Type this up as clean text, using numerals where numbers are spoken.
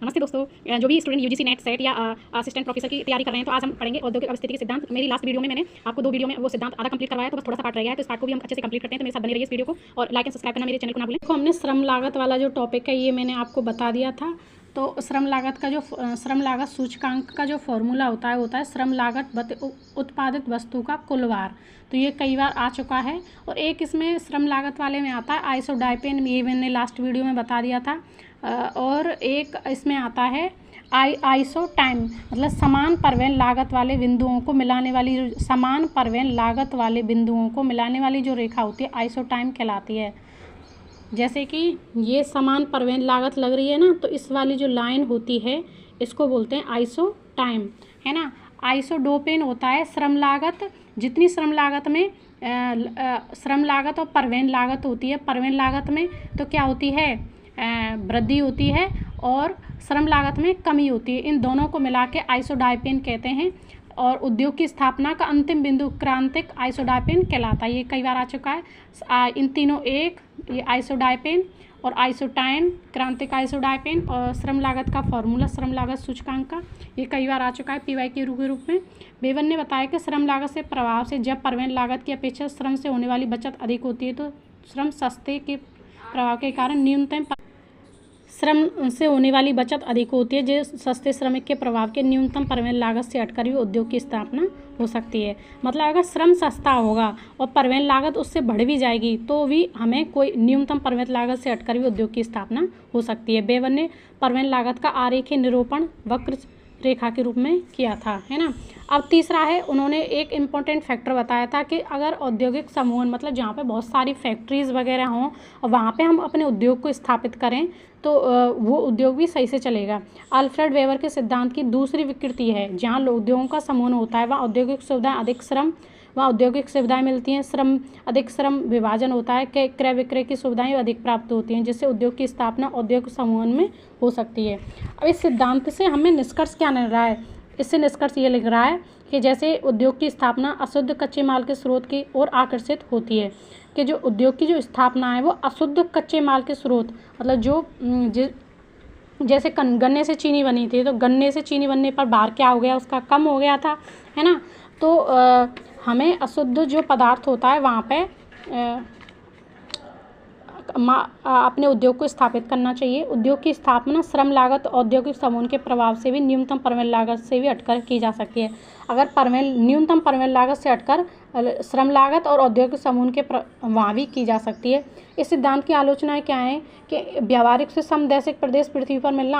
नमस्ते दोस्तों, जो भी स्टूडेंट यूजीसी नेट सेट या असिस्टेंट प्रोफेसर की तैयारी कर रहे हैं, तो आज हम पढ़ेंगे औद्योगिक अवस्थिति के सिद्धांत। मेरी लास्ट वीडियो में मैंने आपको 2 वीडियो में वो सिद्धांत आधा कंप्लीट करवाया, तो बस थोड़ा सा पार्ट रह गया है, तो इस पार्ट को भी हम अच्छे से कंप्लीट करते हैं। तो मेरे साथ बने रहिए इस वीडियो को, और लाइक एंड सब्सक्राइब करना मेरे चैनल को ना भूलें। देखो, हमने श्रम लागत वाला जो टॉपिक है ये मैंने आपको बता दिया था। तो श्रम लागत सूचकांक का जो फॉर्मूला होता है श्रम लागत उत्पादित वस्तु का कुल वार। तो ये कई बार आ चुका है। और एक इसमें श्रम लागत वाले में आता है आइसोडाइपेन, ये मैंने लास्ट वीडियो में बता दिया था। और एक इसमें आता है आइसोटाइम, मतलब समान परिवहन लागत वाले बिंदुओं को मिलाने वाली जो रेखा होती है आइसोटाइम कहलाती है। जैसे कि ये समान परिवहन लागत लग रही है ना, तो इस वाली जो लाइन होती है इसको बोलते हैं आइसोटाइम, है ना। आइसोडोपेन होता है श्रम लागत, जितनी श्रम लागत में श्रम लागत और परिवहन लागत होती है, परिवहन लागत में तो क्या होती है, वृद्धि होती है, और श्रम लागत में कमी होती है। इन दोनों को मिला के आइसोडाइपेन कहते हैं। और उद्योग की स्थापना का अंतिम बिंदु क्रांतिक आइसोडाइपेन कहलाता है। ये कई बार आ चुका है। इन तीनों ये आइसोडाइपेन और आइसोटाइम, क्रांतिक आइसोडाइपेन, और श्रम लागत का फॉर्मूला श्रम लागत सूचकांक का, ये कई बार आ चुका है पीवाई के रूप में। बेवन ने बताया कि श्रम लागत से प्रभाव से जब परिवहन लागत की अपेक्षा श्रम से होने वाली बचत अधिक होती है, तो श्रम सस्ते के प्रभाव के कारण न्यूनतम श्रम से होने वाली बचत अधिक होती है, जो सस्ते श्रमिक के प्रभाव के न्यूनतम परिवहन लागत से हटकर भी उद्योग की स्थापना हो सकती है। मतलब अगर श्रम सस्ता होगा और परिवहन लागत उससे बढ़ भी जाएगी, तो भी हमें कोई न्यूनतम परिवहन लागत से हटकर भी उद्योग की स्थापना हो सकती है। बेवन ने परिवहन लागत का आरेखीय निरूपण वक्र रेखा के रूप में किया था, है ना। अब तीसरा है, उन्होंने एक इम्पॉर्टेंट फैक्टर बताया था कि अगर औद्योगिक समूह, मतलब जहाँ पे बहुत सारी फैक्ट्रीज़ वगैरह हों और वहाँ पे हम अपने उद्योग को स्थापित करें, तो वो उद्योग भी सही से चलेगा। अल्फ्रेड वेबर के सिद्धांत की दूसरी विकृति है, जहाँ उद्योगों का समूह होता है वहाँ औद्योगिक सुविधाएं मिलती हैं, अधिक श्रम विभाजन होता है, क्रय विक्रय की सुविधाएं अधिक प्राप्त होती हैं, जिससे उद्योग की स्थापना औद्योगिक समूह में हो सकती है। अब इस सिद्धांत से हमें निष्कर्ष क्या निकल रहा है? इससे निष्कर्ष ये लिख रहा है कि जैसे उद्योग की स्थापना अशुद्ध कच्चे माल के स्रोत की ओर आकर्षित होती है, कि जो उद्योग की जो स्थापना है वो अशुद्ध कच्चे माल के स्रोत, मतलब जैसे गन्ने से चीनी बनी थी, तो गन्ने से चीनी बनने पर भार क्या हो गया, उसका कम हो गया था, है ना। तो हमें अशुद्ध जो पदार्थ होता है वहाँ पे अपने उद्योग को स्थापित करना चाहिए। उद्योग की स्थापना श्रम लागत औद्योगिक समूह के प्रभाव से भी न्यूनतम परिवहन लागत से भी हटकर की जा सकती है। अगर न्यूनतम परिवहन लागत से हटकर श्रम लागत और औद्योगिक समूह के वहाँ भी की जा सकती है। इस सिद्धांत की आलोचनाएं क्या हैं कि व्यावहारिक से समदैशिक प्रदेश पृथ्वी पर मिलना